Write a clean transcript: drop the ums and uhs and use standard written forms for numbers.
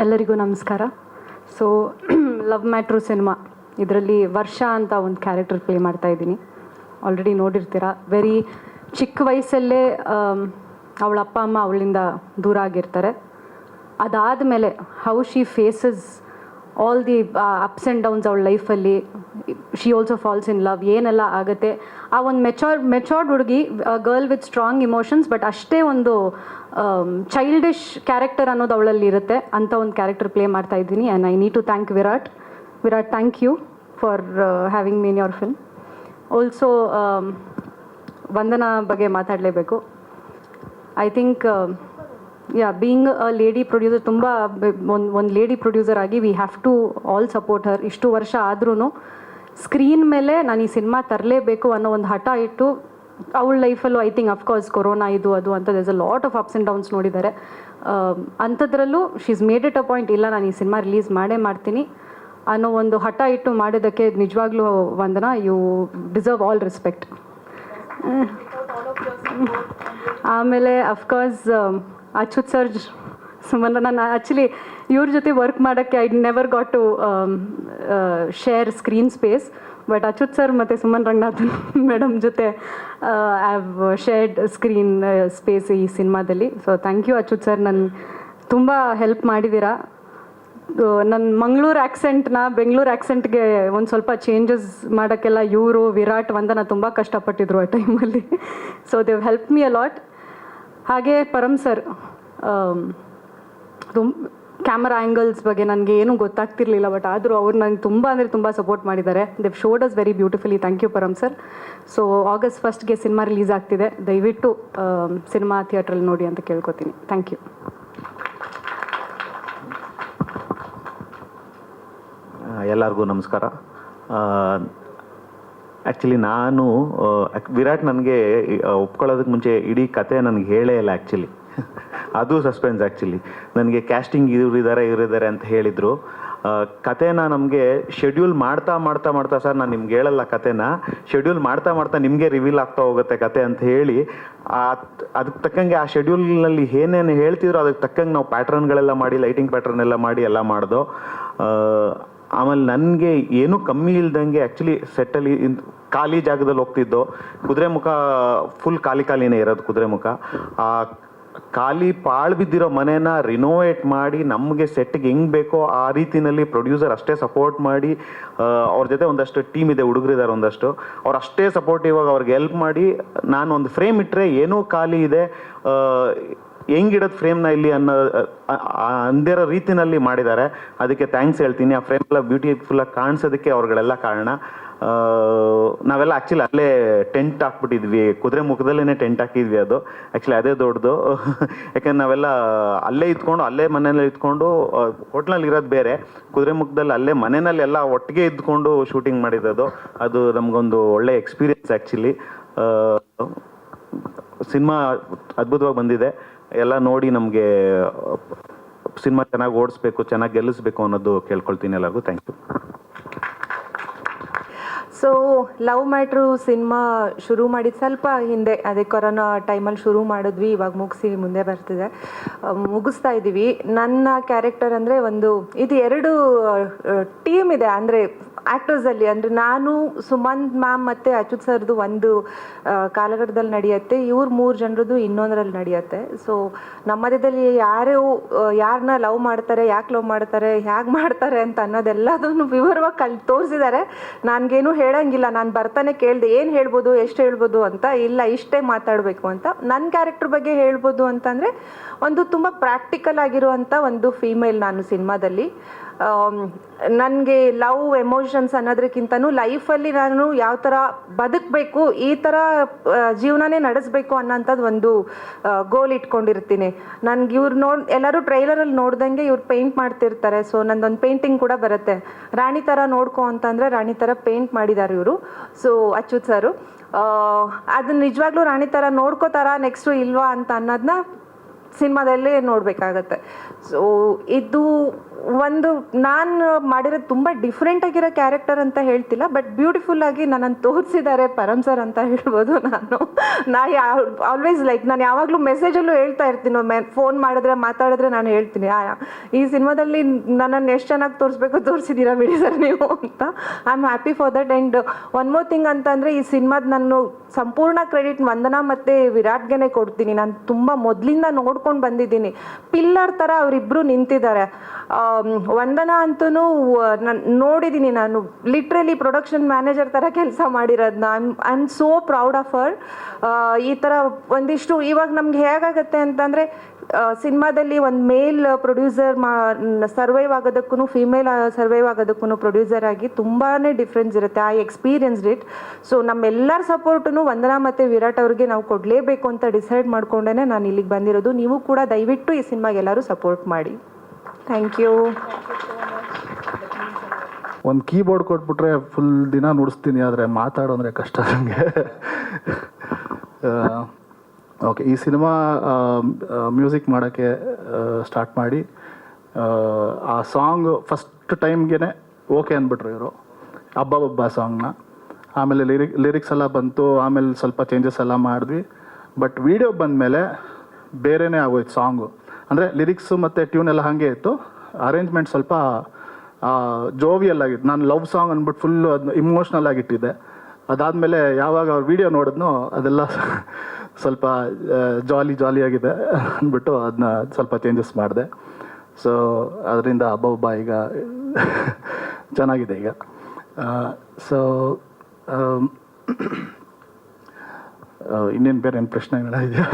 ಎಲ್ಲರಿಗೂ ನಮಸ್ಕಾರ. So love ಮ್ಯಾಟ್ರು ಸಿನಿಮಾ ಇದರಲ್ಲಿ ವರ್ಷ ಅಂತ ಒಂದು ಕ್ಯಾರೆಕ್ಟರ್ ಪ್ಲೇ ಮಾಡ್ತಾ ಇದ್ದೀನಿ. ಆಲ್ರೆಡಿ ನೋಡಿರ್ತೀರ. ವೆರಿ ಚಿಕ್ಕ ವಯಸ್ಸಲ್ಲೇ ಅವಳ ಅಪ್ಪ ಅಮ್ಮ ಅವಳಿಂದ ದೂರ ಆಗಿರ್ತಾರೆ. ಅದಾದಮೇಲೆ how she faces all the ups and downs ಅವಳ ಲೈಫಲ್ಲಿ. She also falls in love, ಏನೆಲ್ಲ ಆಗುತ್ತೆ. ಆ ಒಂದು ಮೆಚೋರ್ಡ್ ಹುಡುಗಿ, girl with strong emotions, but ಅಷ್ಟೇ ಒಂದು ಚೈಲ್ಡಿಶ್ ಕ್ಯಾರೆಕ್ಟರ್ ಅನ್ನೋದು ಅವಳಲ್ಲಿ ಇರುತ್ತೆ. ಅಂಥ ಒಂದು ಕ್ಯಾರೆಕ್ಟರ್ ಪ್ಲೇ ಮಾಡ್ತಾ ಇದ್ದೀನಿ. And I need to thank Virat. Thank you for having me in your film. Also Vandana ಬಗ್ಗೆ ಮಾತಾಡಲೇಬೇಕು. I think being a lady producer, ತುಂಬ ಒಂದು ಲೇಡಿ ಪ್ರೊಡ್ಯೂಸರ್ ಆಗಿ we have to all support her. ಇಷ್ಟು ವರ್ಷ ಆದ್ರೂ ಸ್ಕ್ರೀನ್ ಮೇಲೆ ನಾನು ಈ ಸಿನಿಮಾ ತರಲೇಬೇಕು ಅನ್ನೋ ಒಂದು ಹಠ ಇಟ್ಟು ಅವಳ ಲೈಫಲ್ಲೂ ಐ ಥಿಂಕ್ ಅಫ್ಕೋರ್ಸ್ ಕೊರೋನಾ ಇದು ಅದು ಅಂತ there's a lot of ups and downs ನೋಡಿದ್ದಾರೆ. ಅಂಥದ್ರಲ್ಲೂ she is made it a point, ಇಲ್ಲ ನಾನು ಈ ಸಿನಿಮಾ ರಿಲೀಸ್ ಮಾಡ್ತೀನಿ ಅನ್ನೋ ಒಂದು ಹಠ ಇಟ್ಟು ಮಾಡಿದ್ದಕ್ಕೆ ನಿಜವಾಗ್ಲೂ Vandana. You deserve all respect. ಆಮೇಲೆ ಅಫ್ಕೋರ್ಸ್ ಅಚ್ಯುತ್ ಸರ್, ಸುಮನ್, ನಾನು ಆ್ಯಕ್ಚುಲಿ ಇವ್ರ ಜೊತೆ ವರ್ಕ್ ಮಾಡೋಕ್ಕೆ I never got to share screen space. But Achyut sir ಮತ್ತು ಸುಮನ್ ರಂಗನಾಥನ್ ಮೇಡಮ್ ಜೊತೆ I have shared screen space ಈ ಸಿನಿಮಾದಲ್ಲಿ. So thank you Achyut sir, ನನ್ನ ತುಂಬ ಹೆಲ್ಪ್ ಮಾಡಿದ್ದೀರಾ. ನನ್ನ ಮಂಗಳೂರು ಆ್ಯಕ್ಸೆಂಟ್ನ ಬೆಂಗಳೂರು ಆ್ಯಕ್ಸೆಂಟ್ಗೆ ಒಂದು ಸ್ವಲ್ಪ ಚೇಂಜಸ್ ಮಾಡೋಕ್ಕೆಲ್ಲ ಇವರು, ವಿರಾಟ್, ವಂದನಾ ತುಂಬ ಕಷ್ಟಪಟ್ಟಿದ್ರು ಆ ಟೈಮಲ್ಲಿ. So Dev help me a lot. ಹಾಗೆ ಪರಮ್ ಸರ್, ಕ್ಯಾಮರಾ ಆ್ಯಂಗಲ್ಸ್ ಬಗ್ಗೆ ನನಗೆ ಏನೂ ಗೊತ್ತಾಗ್ತಿರ್ಲಿಲ್ಲ, ಬಟ್ ಆದರೂ ಅವ್ರು ನನಗೆ ತುಂಬ ಅಂದರೆ ತುಂಬ ಸಪೋರ್ಟ್ ಮಾಡಿದ್ದಾರೆ. Dev showed us very beautifully. Thank you Param sir. So August 1st cinema release ಆಗ್ತಿದೆ. ದಯವಿಟ್ಟು ಸಿನಿಮಾ ಥಿಯೇಟ್ರಲ್ಲಿ ನೋಡಿ ಅಂತ ಕೇಳ್ಕೊತೀನಿ. Thank you. ಎಲ್ಲರಿಗೂ ನಮಸ್ಕಾರ. ಆ್ಯಕ್ಚುಲಿ ನಾನು ವಿರಾಟ್ ನನಗೆ ಒಪ್ಕೊಳ್ಳೋದಕ್ಕೆ ಮುಂಚೆ ಇಡೀ ಕತೆ ನನಗೆ ಹೇಳೇ ಇಲ್ಲ ಆ್ಯಕ್ಚುಲಿ. ಅದು ಸಸ್ಪೆನ್ಸ್. ಆ್ಯಕ್ಚುಲಿ ನನಗೆ ಕ್ಯಾಸ್ಟಿಂಗ್ ಇವರಿದ್ದಾರೆ ಅಂತ ಹೇಳಿದರು. ಕತೆನ ನಮಗೆ ಶೆಡ್ಯೂಲ್ ಮಾಡ್ತಾ ಸರ್ ನಾನು ನಿಮ್ಗೆ ಹೇಳಲ್ಲ, ಕತೆನ ಶೆಡ್ಯೂಲ್ ಮಾಡ್ತಾ ನಿಮಗೆ ರಿವೀಲ್ ಆಗ್ತಾ ಹೋಗುತ್ತೆ ಕತೆ ಅಂತ ಹೇಳಿ, ಅದಕ್ಕೆ ತಕ್ಕಂಗೆ ಆ ಶೆಡ್ಯೂಲ್ನಲ್ಲಿ ಏನೇನು ಹೇಳ್ತಿದ್ರು ಅದಕ್ಕೆ ತಕ್ಕಂಗೆ ನಾವು ಪ್ಯಾಟ್ರನ್ಗಳೆಲ್ಲ ಮಾಡಿ, ಲೈಟಿಂಗ್ ಪ್ಯಾಟ್ರನ್ ಎಲ್ಲ ಮಾಡಿ ಎಲ್ಲ ಮಾಡ್ದೋ. ಆಮೇಲೆ ನನಗೆ ಏನೂ ಕಮ್ಮಿ ಇಲ್ದಂಗೆ ಆ್ಯಕ್ಚುಲಿ ಸೆಟ್ಟಲ್ಲಿ ಖಾಲಿ ಜಾಗದಲ್ಲಿ ಹೋಗ್ತಿದ್ದೋ. ಕುದುರೆಮುಖ ಫುಲ್ ಖಾಲಿನೇ ಇರೋದು. ಕುದುರೆಮುಖ ಆ ಖಾಲಿ ಪಾಳು ಬಿದ್ದಿರೋ ಮನೇನ ರಿನೋವೇಟ್ ಮಾಡಿ ನಮಗೆ ಸೆಟ್ಗೆ ಹೆಂಗೆ ಬೇಕೋ ಆ ರೀತಿಯಲ್ಲಿ ಪ್ರೊಡ್ಯೂಸರ್ ಅಷ್ಟೇ ಸಪೋರ್ಟ್ ಮಾಡಿ, ಅವ್ರ ಜೊತೆ ಒಂದಷ್ಟು ಟೀಮ್ ಇದೆ, ಹುಡುಗರಿದ್ದಾರೆ ಒಂದಷ್ಟು, ಅವ್ರು ಅಷ್ಟೇ ಸಪೋರ್ಟಿವ್ ಆಗಿ ಅವ್ರಿಗೆ ಹೆಲ್ಪ್ ಮಾಡಿ, ನಾನು ಒಂದು ಫ್ರೇಮ್ ಇಟ್ಟರೆ ಏನೋ ಖಾಲಿ ಇದೆ, ಹೆಂಗಿಡೋದು ಫ್ರೇಮ್ನ ಇಲ್ಲಿ ಅಂದಿರೋ ರೀತಿಯಲ್ಲಿ ಮಾಡಿದ್ದಾರೆ. ಅದಕ್ಕೆ ಥ್ಯಾಂಕ್ಸ್ ಹೇಳ್ತೀನಿ. ಆ ಫ್ರೇಮ್ ಎಲ್ಲ ಬ್ಯೂಟಿಫುಲ್ಲಾಗಿ ಕಾಣಿಸೋದಕ್ಕೆ ಅವ್ರುಗಳೆಲ್ಲ ಕಾರಣ. ನಾವೆಲ್ಲ ಆ್ಯಕ್ಚುಲಿ ಅಲ್ಲೇ ಟೆಂಟ್ ಹಾಕ್ಬಿಟ್ಟಿದ್ವಿ, ಕುದುರೆ ಮುಖದಲ್ಲೇ ಟೆಂಟ್ ಹಾಕಿದ್ವಿ. ಅದು ಆ್ಯಕ್ಚುಲಿ ಅದೇ ದೊಡ್ಡದು. ಯಾಕಂದ್ರೆ ನಾವೆಲ್ಲ ಅಲ್ಲೇ ಇದ್ಕೊಂಡು, ಅಲ್ಲೇ ಮನೆಯಲ್ಲಿ ಇದ್ಕೊಂಡು, ಹೋಟ್ಲಲ್ಲಿ ಇರೋದು ಬೇರೆ, ಕುದುರೆ ಮುಖದಲ್ಲಿ ಅಲ್ಲೇ ಮನೆಯಲ್ಲಿ ಎಲ್ಲ ಒಟ್ಟಿಗೆ ಇದ್ಕೊಂಡು ಶೂಟಿಂಗ್ ಮಾಡಿರೋದು. ಅದು ನಮಗೊಂದು ಒಳ್ಳೆ ಎಕ್ಸ್ಪೀರಿಯನ್ಸ್ ಆ್ಯಕ್ಚುಲಿ. ಸಿನಿಮಾ ಅದ್ಭುತವಾಗಿ ಬಂದಿದೆ. ಎಲ್ಲ ನೋಡಿ ನಮಗೆ ಸಿನಿಮಾ ಚೆನ್ನಾಗಿ ಓಡಿಸ್ಬೇಕು, ಚೆನ್ನಾಗಿ ಗೆಲ್ಲಿಸ್ಬೇಕು ಅನ್ನೋದು ಕೇಳ್ಕೊಳ್ತೀನಿ ಎಲ್ಲರಿಗೂ. Thank you. ಸೊ ಲವ್ ಮ್ಯಾಟ್ರು ಸಿನಿಮಾ ಶುರು ಮಾಡಿದ ಸ್ವಲ್ಪ ಹಿಂದೆ, ಅದೇ ಕೊರೋನಾ ಟೈಮಲ್ಲಿ ಶುರು ಮಾಡಿದ್ವಿ. ಇವಾಗ ಮುಗಿಸಿ ಮುಂದೆ ಬರ್ತಿದೆ, ಮುಗಿಸ್ತಾ ಇದ್ದೀವಿ. ನನ್ನ ಕ್ಯಾರೆಕ್ಟರ್ ಅಂದರೆ ಇದು 2 ಟೀಮ್ ಇದೆ, ಅಂದರೆ ಆ್ಯಕ್ಟರ್ಸಲ್ಲಿ. ಅಂದರೆ ನಾನು, ಸುಮಂತ್ ಮ್ಯಾಮ್ ಮತ್ತು ಅಚ್ಯುತ್ ಸರ್ದು ಒಂದು ಕಾಲಘಟ್ಟದಲ್ಲಿ ನಡೆಯುತ್ತೆ, ಇವ್ರು 3 ಜನರದ್ದು ಇನ್ನೊಂದರಲ್ಲಿ ನಡೆಯುತ್ತೆ. ಸೊ ನಮ್ಮ ಮಧ್ಯದಲ್ಲಿ ಯಾರನ್ನ ಲವ್ ಮಾಡ್ತಾರೆ, ಯಾಕೆ ಲವ್ ಮಾಡ್ತಾರೆ, ಹೇಗೆ ಮಾಡ್ತಾರೆ ಅಂತ ಅನ್ನೋದೆಲ್ಲದನ್ನು ವಿವರವಾಗಿ ತೋರಿಸಿದ್ದಾರೆ. ನನಗೇನು ಹೇಳಂಗಿಲ್ಲ. ನಾನು ಬರ್ತಾನೆ ಕೇಳಿದೆ ಏನು ಹೇಳ್ಬೋದು, ಎಷ್ಟು ಹೇಳ್ಬೋದು ಅಂತ. ಇಲ್ಲ, ಇಷ್ಟೇ ಮಾತಾಡಬೇಕು ಅಂತ. ನನ್ನ ಕ್ಯಾರೆಕ್ಟರ್ ಬಗ್ಗೆ ಹೇಳ್ಬೋದು ಅಂತಂದರೆ, ತುಂಬ ಪ್ರಾಕ್ಟಿಕಲ್ ಆಗಿರುವಂಥ ಒಂದು ಫೀಮೇಲ್ ನಾನು ಸಿನಿಮಾದಲ್ಲಿ. ನನಗೆ ಲವ್ ಎಮೋಷನ್ಸ್ ಅನ್ನೋದಕ್ಕಿಂತನೂ ಲೈಫಲ್ಲಿ ನಾನು ಯಾವ ಥರ ಬದುಕಬೇಕು, ಈ ಥರ ಜೀವನನೇ ನಡೆಸಬೇಕು ಅನ್ನೋಂಥದ್ದು ಒಂದು ಗೋಲ್ ಇಟ್ಕೊಂಡಿರ್ತೀನಿ. ನನಗೆ ಎಲ್ಲರೂ ಟ್ರೈಲರಲ್ಲಿ ನೋಡ್ದಂಗೆ ಇವ್ರು ಪೇಂಟ್ ಮಾಡ್ತಿರ್ತಾರೆ. ಸೊ ನಂದೊಂದು ಪೇಂಟಿಂಗ್ ಕೂಡ ಬರುತ್ತೆ, ರಾಣಿ ಥರ ನೋಡ್ಕೊ ಅಂತಂದರೆ ರಾಣಿ ಥರ ಪೇಂಟ್ ಮಾಡಿದ್ದಾರೆ ಇವರು. ಸೊ ಅಚ್ಯುತ್ ಸರು ಅದನ್ನ ನಿಜವಾಗ್ಲೂ ರಾಣಿ ಥರ ನೋಡ್ಕೋತಾರ ನೆಕ್ಸ್ಟು ಇಲ್ವಾ ಅಂತ ಅನ್ನೋದನ್ನ ಸಿನಿಮಾದಲ್ಲೇ ನೋಡಬೇಕಾಗತ್ತೆ. ಸೊ ಇದು ಒಂದು ನಾನು ಮಾಡಿರೋದು ತುಂಬ ಡಿಫ್ರೆಂಟ್ ಆಗಿರೋ ಕ್ಯಾರೆಕ್ಟರ್ ಅಂತ ಹೇಳ್ತಿಲ್ಲ, ಬಟ್ ಬ್ಯೂಟಿಫುಲ್ ಆಗಿ ನನ್ನನ್ನು ತೋರಿಸಿದ್ದಾರೆ ಪರಮ್ ಸರ್ ಅಂತ ಹೇಳ್ಬೋದು. ನಾ ಆಲ್ವೇಸ್ ಲೈಕ್ ನಾನು ಯಾವಾಗಲೂ ಮೆಸೇಜಲ್ಲೂ ಹೇಳ್ತಾ ಇರ್ತೀನಿ, ಫೋನ್ ಮಾಡಿದ್ರೆ ಮಾತಾಡಿದ್ರೆ ನಾನು ಹೇಳ್ತೀನಿ, ಈ ಸಿನಿಮಾದಲ್ಲಿ ನನ್ನನ್ನು ಎಷ್ಟು ಚೆನ್ನಾಗಿ ತೋರಿಸಿದ್ದೀರಾ ಬಿಡಿ ಸರ್ ನೀವು ಅಂತ. I am happy for that. And one more thing ಅಂತಂದರೆ, ಈ ಸಿನಿಮಾದ ನಾನು ಸಂಪೂರ್ಣ ಕ್ರೆಡಿಟ್ ವಂದನಾ ಮತ್ತು ವಿರಾಟ್ಗೆ ಕೊಡ್ತೀನಿ. ನಾನು ತುಂಬ ಮೊದಲಿಂದ ನೋಡ್ಕೊಂಡು ಬಂದಿದ್ದೀನಿ, ಪಿಲ್ಲರ್ ಥರ ಅವರಿಬ್ಬರು ನಿಂತಿದ್ದಾರೆ. ವಂದನಾ ಅಂತೂ ನೋಡಿದ್ದೀನಿ ನಾನು, ಲಿಟ್ರಲಿ ಪ್ರೊಡಕ್ಷನ್ ಮ್ಯಾನೇಜರ್ ಥರ ಕೆಲಸ ಮಾಡಿರೋದನ್ನ. I am so proud of her. ಈ ಥರ ಒಂದಿಷ್ಟು ಇವಾಗ ನಮ್ಗೆ ಹೇಗಾಗತ್ತೆ ಅಂತಂದರೆ, ಸಿನಿಮಾದಲ್ಲಿ ಒಂದು ಮೇಲ್ ಪ್ರೊಡ್ಯೂಸರ್ ಸರ್ವೈವ್ ಆಗೋದಕ್ಕೂ ಫೀಮೇಲ್ ಸರ್ವೈವ್ ಆಗೋದಕ್ಕೂ ಪ್ರೊಡ್ಯೂಸರ್ ಆಗಿ ತುಂಬಾ ಡಿಫ್ರೆನ್ಸ್ ಇರುತ್ತೆ. I experienced it. ಸೊ ನಮ್ಮೆಲ್ಲರ ಸಪೋರ್ಟನ್ನು ವಂದನಾ ಮತ್ತು ವಿರಾಟ್ ಅವ್ರಿಗೆ ನಾವು ಕೊಡಲೇಬೇಕು ಅಂತ ಡಿಸೈಡ್ ಮಾಡ್ಕೊಂಡೇ ನಾನು ಇಲ್ಲಿಗೆ ಬಂದಿರೋದು. ನೀವು ಕೂಡ ದಯವಿಟ್ಟು ಈ ಸಿನಿಮಾಗೆ ಎಲ್ಲರೂ ಸಪೋರ್ಟ್ ಮಾಡಿ. Thank you. ಒಂದು ಕೀಬೋರ್ಡ್ ಕೊಟ್ಬಿಟ್ರೆ ಫುಲ್ ದಿನ ನುಡಿಸ್ತೀನಿ, ಆದರೆ ಮಾತಾಡೋ ಅಂದರೆ ಕಷ್ಟ ನನಗೆ. ಓಕೆ, ಈ ಸಿನಿಮಾ ಮ್ಯೂಸಿಕ್ ಮಾಡೋಕ್ಕೆ ಸ್ಟಾರ್ಟ್ ಮಾಡಿ ಆ ಸಾಂಗ್ ಫಸ್ಟ್ ಟೈಮ್ಗೆ ಓಕೆ ಅಂದ್ಬಿಟ್ರು ಇವರು, ಹಬ್ಬ ಸಾಂಗ್ನ. ಆಮೇಲೆ ಲಿರಿಕ್ಸ್ ಎಲ್ಲ ಬಂತು, ಆಮೇಲೆ ಸ್ವಲ್ಪ ಚೇಂಜಸ್ ಎಲ್ಲ ಮಾಡಿದ್ವಿ. ಬಟ್ ವಿಡಿಯೋ ಬಂದಮೇಲೆ ಬೇರೆಯೇ ಆಗೋಯ್ತು ಸಾಂಗು. ಅಂದರೆ ಲಿರಿಕ್ಸು ಮತ್ತು ಟ್ಯೂನ್ ಎಲ್ಲ ಹಾಗೆ ಇತ್ತು, ಅರೇಂಜ್ಮೆಂಟ್ ಸ್ವಲ್ಪ ಜೋವಿಯಲ್ ಆಗಿತ್ತು. ನಾನು ಲವ್ ಸಾಂಗ್ ಅಂದ್ಬಿಟ್ಟು ಫುಲ್ಲು ಅದನ್ನ ಇಮೋಷ್ನಲ್ ಆಗಿಟ್ಟಿದ್ದೆ. ಅದಾದಮೇಲೆ ಯಾವಾಗ ಅವ್ರ ವಿಡಿಯೋ ನೋಡಿದ್ನೋ ಅದೆಲ್ಲ ಸ್ವಲ್ಪ ಜಾಲಿಯಾಗಿದೆ ಅಂದ್ಬಿಟ್ಟು ಅದನ್ನ ಸ್ವಲ್ಪ ಚೇಂಜಸ್ ಮಾಡಿದೆ. ಸೊ ಅದರಿಂದ ಹಬ್ಬ ಈಗ ಚೆನ್ನಾಗಿದೆ ಈಗ. ಸೊ ಇನ್ನೇನು ಬೇರೆ ಏನು ಪ್ರಶ್ನೆಗಳಿದೆಯಾ?